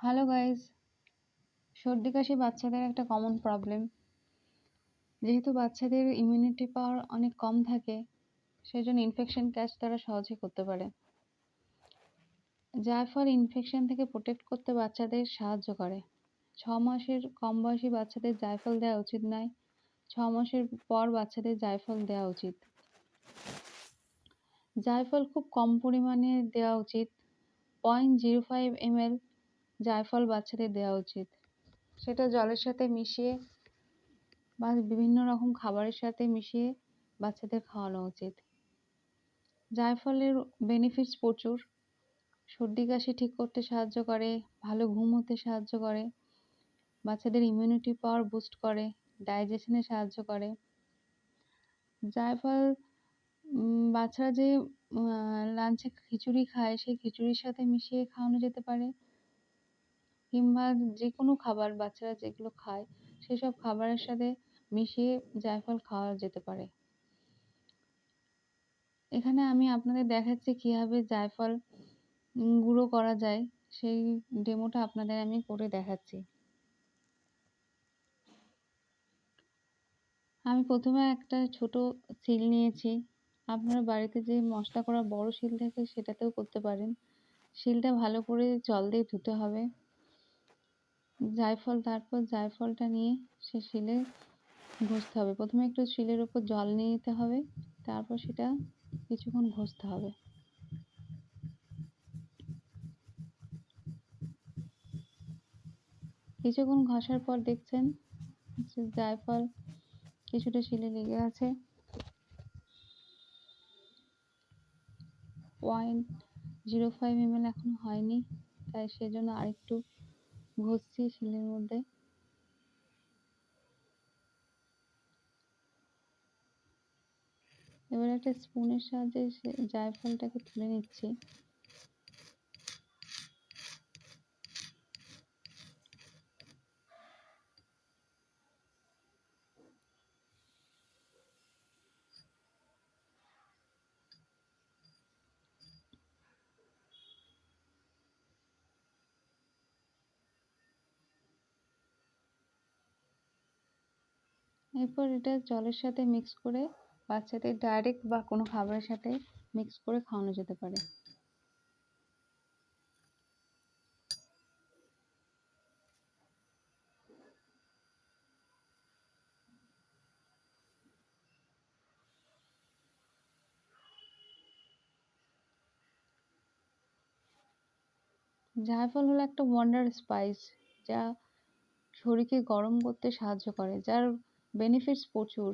Hello guys, সর্দি কাশি বাচ্চাদের একটা কমন প্রবলেম। যেহেতু বাচ্চাদের ইমিউনিটি পাওয়ার অনেক কম থাকে, সেজন্য ইনফেকশন ক্যাচ তারা সহজে করতে পারে। জায়ফল ইনফেকশন থেকে প্রোটেক্ট করতে বাচ্চাদের সাহায্য করে। 6 মাসের কম বয়সী বাচ্চাদের জায়ফল দেওয়া উচিত নয়। 6 মাসের পর বাচ্চাদের জায়ফল দেওয়া উচিত। জায়ফল খুব কম পরিমাণে দেওয়া উচিত। 0.05 ml জায়ফল বাচ্চাদের দেওয়া উচিত। সেটা জলের সাথে মিশিয়ে বা বিভিন্ন রকম খাবারের সাথে মিশিয়ে বাচ্চাদের খাওয়ানো উচিত। জায়ফলের বেনিফিটস প্রচুর। সর্দি কাশি ঠিক করতে সাহায্য করে, ভালো ঘুম হতে সাহায্য করে, বাচ্চাদের ইমিউনিটি পাওয়ার বুস্ট করে, ডাইজেশনে সাহায্য করে। জায়ফল বাচ্চারা যে লাঞ্চে খিচুড়ি খায়, সেই খিচুড়ির সাথে মিশিয়ে খাওয়ানো যেতে পারে, কিংবা যে কোনো খাবার বাচ্চারা যেগুলো খায় সেসব খাবারের সাথে মিশিয়ে জায়ফল খাওয়া যেতে পারে। এখানে আমি আপনাদের দেখাচ্ছি কিভাবে জায়ফল গুঁড়ো করা যায়, সেই ডেমোটা আপনাদের আমি করে দেখাচ্ছি। আমি প্রথমে একটা ছোট শিল নিয়েছি। আপনার বাড়িতে যে মশলা করা বড় শিল থাকে সেটাতেও করতে পারেন। শিলটা ভালো করে জল দিয়ে ধুতে হবে। তারপর জায়ফলটা নিয়ে সে শিলে ঘষতে হবে। প্রথমে একটু শিলের উপর জল নিয়ে নিতে হবে, তারপর সেটা কিছুক্ষণ ঘষতে হবে। কিছুক্ষণ ঘষার পর দেখছেন যে জায়ফল কিছুটা শিলে লেগে আছে। 0.05 ml এখনো হয়নি, তাই সেজন্য আরেকটু ঘষছি শিলের মধ্যে। এবার একটা স্পুনের সাহায্যে জায়ফলটাকে তুলে নিচ্ছি। এরপর এটা জলের সাথে মিক্স করে বাচ্চাদের ডাইরেক্ট বা কোনো খাবারের সাথে মিক্স করে খাওয়ানো যেতে পারে। জায়ফল হলো একটা ওয়ান্ডার স্পাইস, যা শরীরকে গরম করতে সাহায্য করে, যার বেনিফিটস প্রচুর।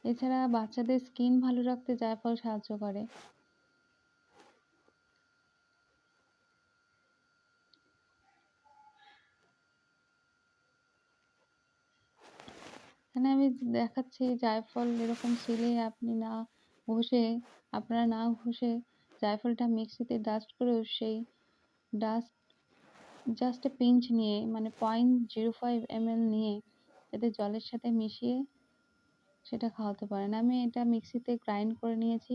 এছাড়া বাচ্চাদের স্কিন ভালো রাখতে জায়ফল সাহায্য করে। এখানে আমি দেখাচ্ছি জায়ফল এরকম শিলে আপনারা না ঘষে জায়ফলটা মিক্সিতে ডাস্ট করে সেই ডাস্ট জাস্ট পিঞ্চ নিয়ে, মানে 0.05 ml নিয়ে যাতে জলের সাথে মিশিয়ে সেটা খাওয়াতে পারেন। আমি এটা মিক্সিতে গ্রাইন্ড করে নিয়েছি।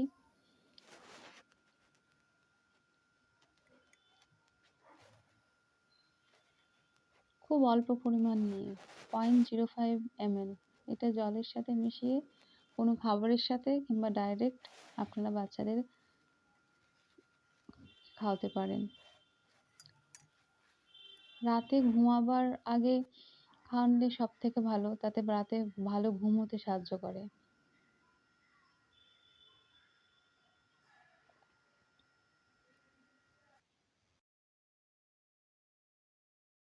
খুব অল্প পরিমাণ নিয়ে 0.05 ml এটা জলের সাথে মিশিয়ে কোনো খাবারের সাথে কিংবা ডাইরেক্ট আপনারা বাচ্চাদের খাওয়াতে পারেন। রাতে ঘুমাবার আগে খাওয়ালে সব থেকে ভালো, তাতে রাতে ভালো ঘুম হতে সাহায্য করে।